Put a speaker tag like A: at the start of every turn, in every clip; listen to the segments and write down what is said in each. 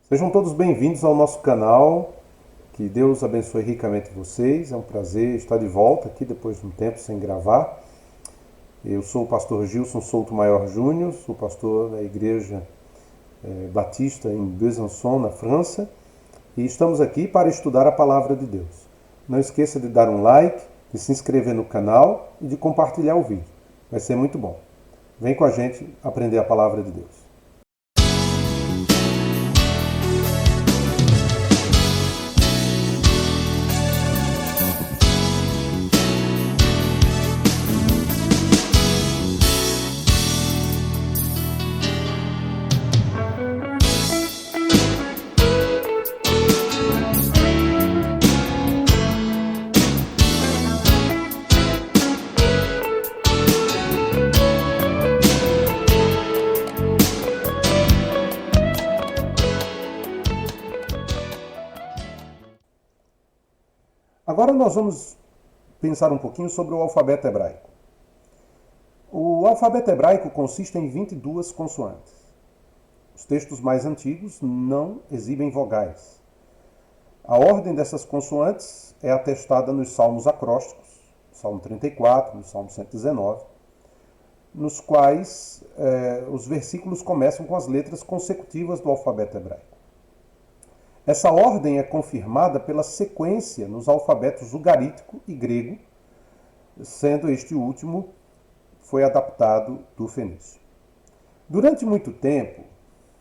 A: Sejam todos bem-vindos ao nosso canal. Que Deus abençoe ricamente vocês. É um prazer estar de volta aqui depois de um tempo sem gravar. Eu sou o pastor Gilson Souto Maior Júnior, sou pastor da Igreja Batista em Besançon, na França, e estamos aqui para estudar a Palavra de Deus. Não esqueça de dar um like, de se inscrever no canal e de compartilhar o vídeo. Vai ser muito bom. Vem com a gente aprender a Palavra de Deus. Agora nós vamos pensar um pouquinho sobre o alfabeto hebraico. O alfabeto hebraico consiste em 22 consoantes. Os textos mais antigos não exibem vogais. A ordem dessas consoantes é atestada nos salmos acrósticos, Salmo 34, no Salmo 119, nos quais os versículos começam com as letras consecutivas do alfabeto hebraico. Essa ordem é confirmada pela sequência nos alfabetos ugarítico e grego, sendo este último foi adaptado do fenício. Durante muito tempo,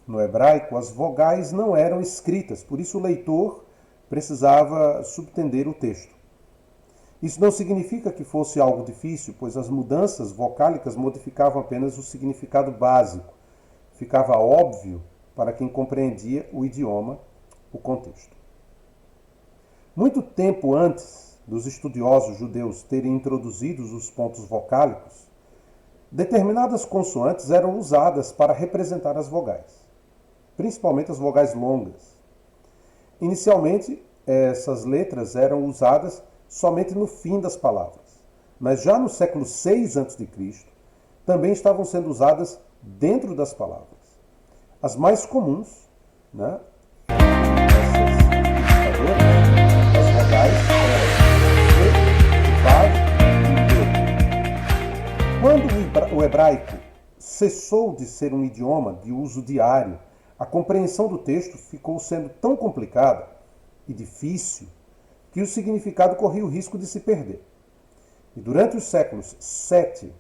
A: no hebraico, as vogais não eram escritas, por isso o leitor precisava subtender o texto. Isso não significa que fosse algo difícil, pois as mudanças vocálicas modificavam apenas o significado básico. Ficava óbvio para quem compreendia o idioma, o contexto. Muito tempo antes dos estudiosos judeus terem introduzido os pontos vocálicos, determinadas consoantes eram usadas para representar as vogais, principalmente as vogais longas. Inicialmente, essas letras eram usadas somente no fim das palavras, mas já no século 6 a.C., também estavam sendo usadas dentro das palavras. As mais comuns, né, as vogais Quando o hebraico cessou de ser um idioma de uso diário, a compreensão do texto ficou sendo tão complicada e difícil que o significado corria o risco de se perder. E durante os séculos 7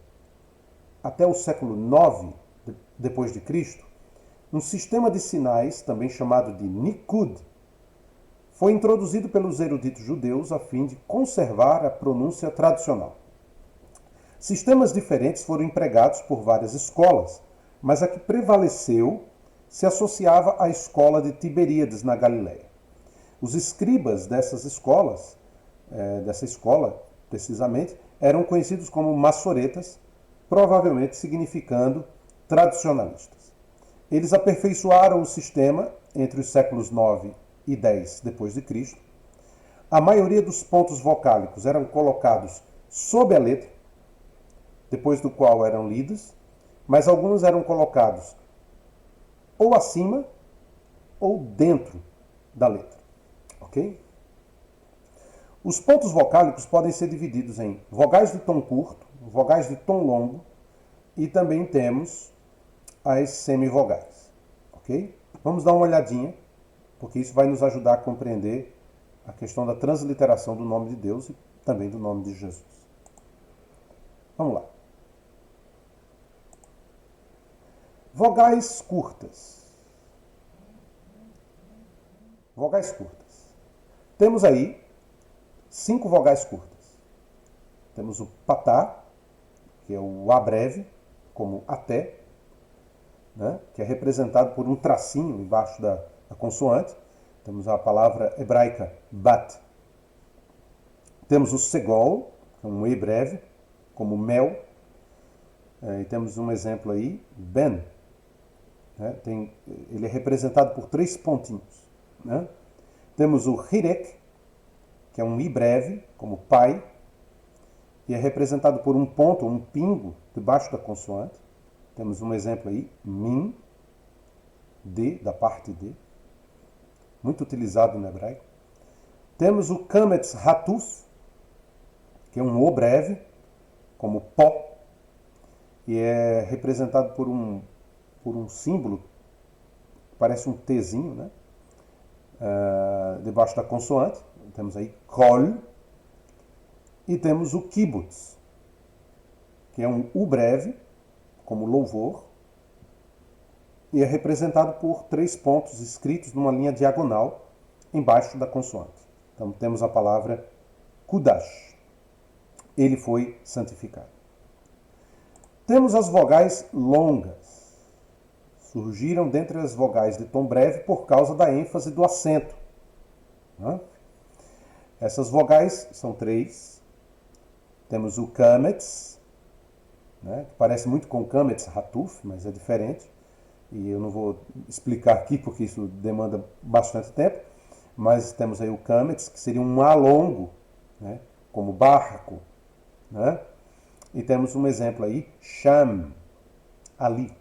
A: até o século 9 depois de Cristo, um sistema de sinais, também chamado de Nikud, foi introduzido pelos eruditos judeus a fim de conservar a pronúncia tradicional. Sistemas diferentes foram empregados por várias escolas, mas a que prevaleceu se associava à escola de Tiberíades, na Galiléia. Os escribas dessa escola, precisamente, eram conhecidos como massoretas, provavelmente significando tradicionalistas. Eles aperfeiçoaram o sistema entre os séculos 9 e 10 depois de Cristo. A maioria dos pontos vocálicos eram colocados sob a letra, depois do qual eram lidos, mas alguns eram colocados ou acima ou dentro da letra. Ok? Os pontos vocálicos podem ser divididos em vogais de tom curto, vogais de tom longo e também temos as semivogais. Ok? Vamos dar uma olhadinha, porque isso vai nos ajudar a compreender a questão da transliteração do nome de Deus e também do nome de Jesus. Vamos lá. Vogais curtas. Vogais curtas. Temos aí 5 vogais curtas. Temos o patá, que é o A breve, como até, né, que é representado por um tracinho embaixo da consoante. Temos a palavra hebraica bat. Temos o segol, que é um E breve, como mel. E temos um exemplo aí, ben. Ele é representado por 3 pontinhos. Né? Temos o hirek, que é um I breve, como pai, e é representado por um ponto, um pingo, debaixo da consoante. Temos um exemplo aí, min, D, da parte D. muito utilizado no hebraico. Temos o kametz hatuf, que é um O breve, como pó, e é representado por um símbolo, parece um Tzinho, né? Debaixo da consoante. Temos aí kol. E temos o kibbutz, que é um U breve, como louvor, e é representado por 3 pontos escritos numa linha diagonal embaixo da consoante. Então temos a palavra kudash. Ele foi santificado. Temos as vogais longas. Surgiram dentre as vogais de tom breve por causa da ênfase do acento. Né? Essas vogais são 3. Temos o kametz, né, que parece muito com o kametz hatuf, mas é diferente. E eu não vou explicar aqui porque isso demanda bastante tempo. Mas temos aí o kametz, que seria um A longo, né, como barco. Né? E temos um exemplo aí, sham, ali.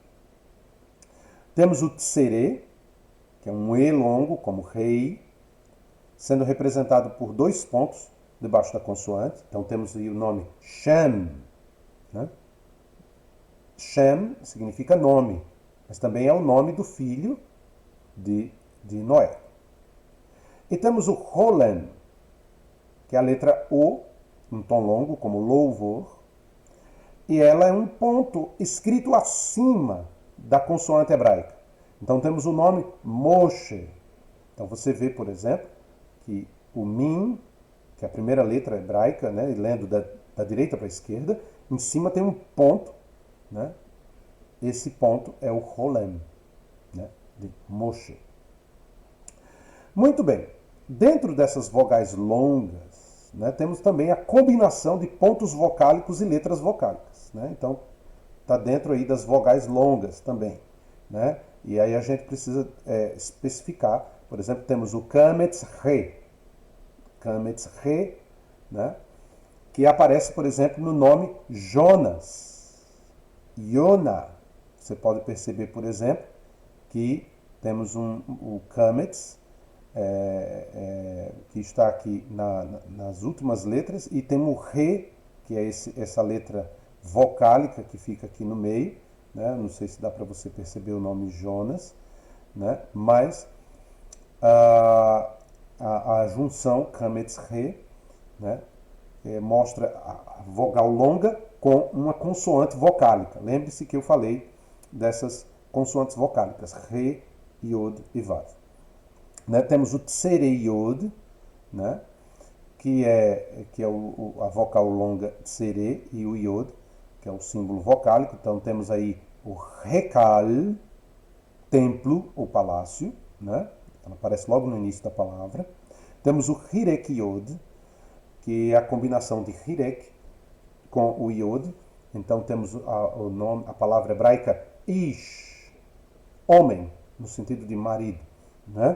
A: Temos o tsere, que é um E longo, como rei, sendo representado por 2 pontos debaixo da consoante. Então temos aí o nome Shem. Né? Shem significa nome, mas também é o nome do filho de Noé. E temos o Holem, que é a letra O, um tom longo, como louvor, e ela é um ponto escrito acima da consoante hebraica. Então temos o nome Moshe. Então você vê, por exemplo, que o Min, que é a primeira letra hebraica, né, lendo da direita para a esquerda, em cima tem um ponto, né? Esse ponto é o Holem, né, de Moshe. Muito bem. Dentro dessas vogais longas, né, temos também a combinação de pontos vocálicos e letras vocálicas. Né? Então, está dentro aí das vogais longas também. Né? E aí a gente precisa especificar. Por exemplo, temos o kametz re. Kametz re, né? Que aparece, por exemplo, no nome Jonas. Yona. Você pode perceber, por exemplo, que temos o kametz, que está aqui nas últimas letras, e temos o re, que é essa letra vocálica que fica aqui no meio. Né? Não sei se dá para você perceber o nome Jonas, né? Mas a junção kametz re, né, mostra a vogal longa com uma consoante vocálica. Lembre-se que eu falei dessas consoantes vocálicas, re, yod e vav. Né? Temos o tsere yod, né, que é a vocal longa tsere, e o yod, que é o símbolo vocálico. Então temos aí o rekal, templo ou palácio, né? Então, aparece logo no início da palavra. Temos o hirek yod, que é a combinação de hirek com o yod. Então temos a palavra hebraica ish, homem, no sentido de marido. Né?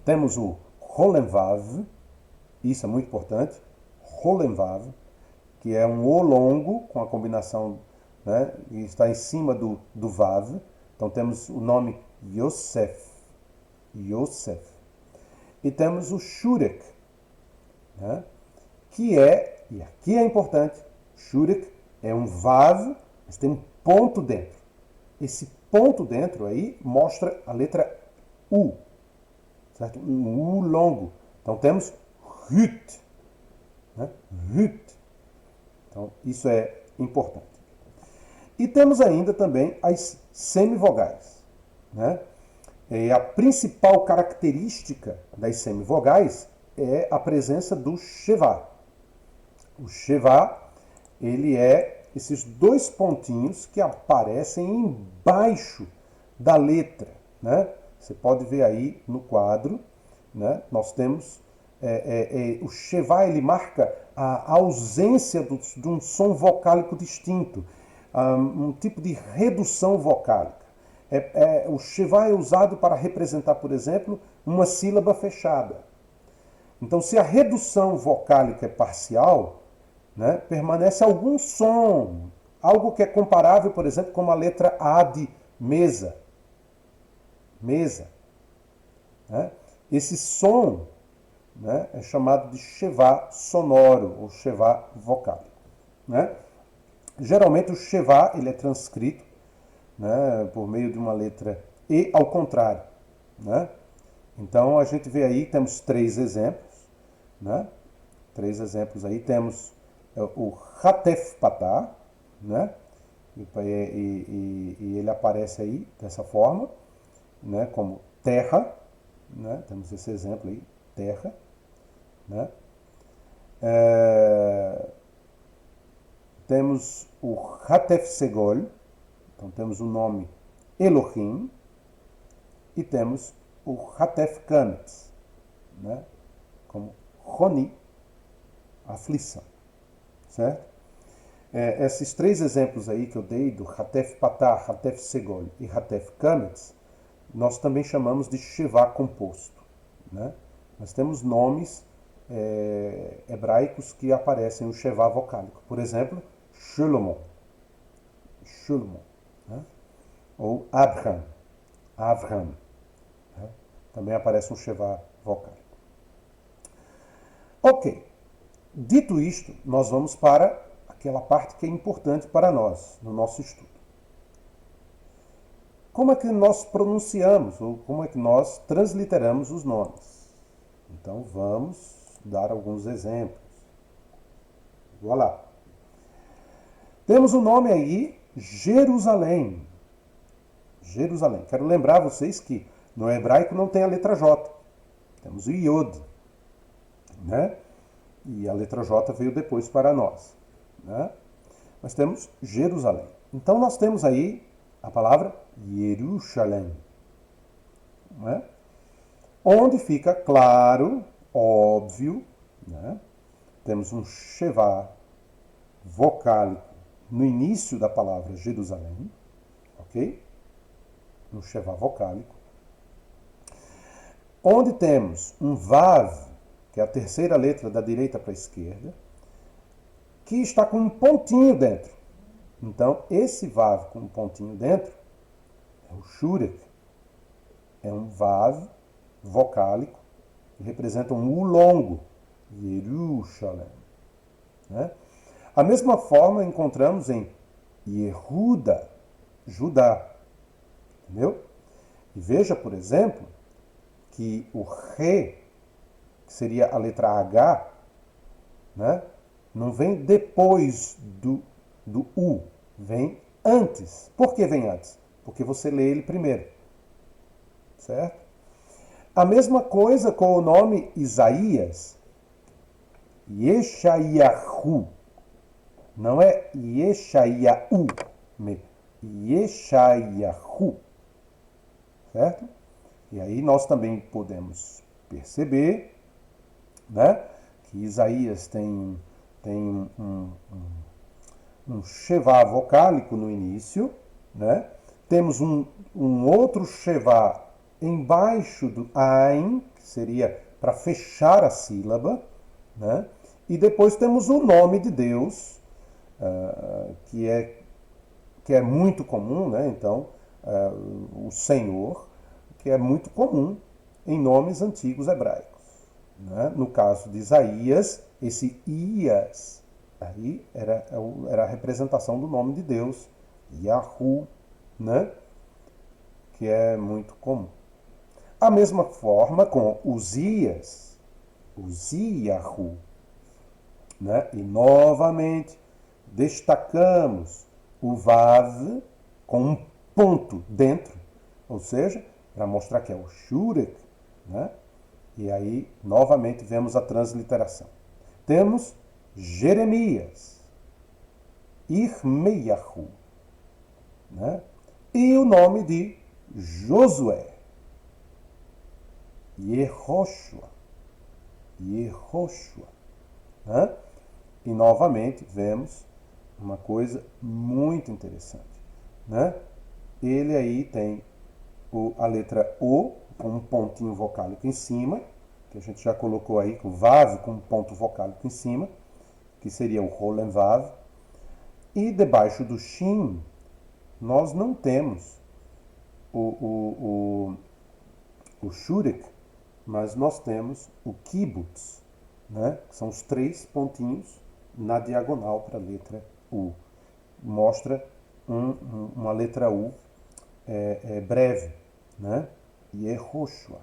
A: Temos o rolemvav, isso é muito importante, rolemvav, que é um O longo com a combinação, né, e está em cima do vav. Então temos o nome Yosef. Yosef. E temos o shurek, né, que e aqui é importante, shurek é um vav, mas tem um ponto dentro. Esse ponto dentro aí mostra a letra U, certo? Um U longo. Então temos hut, né? Hut. Então isso é importante. E temos ainda também as semivogais, né? E a principal característica das semivogais é a presença do shevá. O shevá, ele é esses 2 pontinhos que aparecem embaixo da letra, né? Você pode ver aí no quadro, né? Nós temos o shevá, ele marca a ausência de um som vocálico distinto, um tipo de redução vocálica. O shevá é usado para representar, por exemplo, uma sílaba fechada. Então, se a redução vocálica é parcial, né, permanece algum som, algo que é comparável, por exemplo, com a letra A de mesa. Mesa. Né? Esse som, né, é chamado de shevá sonoro ou shevá vocálico, né? Geralmente o shevá ele é transcrito, né, por meio de uma letra E ao contrário, né? Então a gente vê aí, temos três exemplos, né? Três exemplos aí, temos o Hatef Patah, né? E ele aparece aí dessa forma, né? Como terra, né? Temos esse exemplo aí, terra, né? Temos o Hatef Segol, então temos o nome Elohim, e temos o Hatef Kamet, né? Como Roni, aflição, certo? Esses três exemplos aí que eu dei, do Hatef Patah, Hatef Segol e Hatef Kamet, nós também chamamos de Shevá composto, né? Nós temos nomes hebraicos que aparecem no Shevá vocálico. Por exemplo, Shlomo, Shlomo, né? Ou Avraham, né? Também aparece um Shevá vocálico. Ok, dito isto, nós vamos para aquela parte que é importante para nós, no nosso estudo. Como é que nós pronunciamos, ou como é que nós transliteramos os nomes? Então vamos dar alguns exemplos. Voilà. Temos o nome aí, Jerusalém. Jerusalém. Quero lembrar vocês que no hebraico não tem a letra J. Temos o Yod, né? E a letra J veio depois para nós, né? Nós temos Jerusalém. Então nós temos aí a palavra Yerushalem, né? Onde fica claro, óbvio, né? Temos um shevá vocálico no início da palavra Jerusalém, ok? Um shevá vocálico. Onde temos um vav, que é a terceira letra da direita para a esquerda, que está com um pontinho dentro. Então, esse vav com um pontinho dentro é o shurek. É um vav vocálico que representa um U longo, Yerushalem, né? A mesma forma encontramos em Yehuda, Judá, entendeu? E veja, por exemplo, que o Re, que seria a letra H, né, não vem depois do U, vem antes. Por que vem antes? Porque você lê ele primeiro, certo? A mesma coisa com o nome Isaías, Yeshayahu. Não é Yeshayahu, Yeshayahu, certo? E aí nós também podemos perceber, né, que Isaías tem um shevá vocálico no início, né? Temos um outro shevá embaixo do Ain, que seria para fechar a sílaba, né? E depois temos o nome de Deus, que é muito comum, né? Então, o Senhor, que é muito comum em nomes antigos hebraicos, né? No caso de Isaías, esse Ias aí era a representação do nome de Deus, Yahu, né? Que é muito comum. A mesma forma com Uzias, Uziyahu, né? E novamente destacamos o Vav com um ponto dentro, ou seja, para mostrar que é o Shurek, né? E aí novamente vemos a transliteração. Temos Jeremias, Irmeiahu, né? E o nome de Josué, Yehoshua, né? E novamente vemos uma coisa muito interessante, né? Ele aí tem a letra O com um pontinho vocálico em cima, que a gente já colocou aí, com o Vav com um ponto vocálico em cima, que seria o Rolen Vav. E debaixo do Shin, nós não temos o Shurek, mas nós temos o kibbutz, né? Que são os 3 pontinhos na diagonal para a letra U. Mostra uma letra U breve, né? Yehoshua.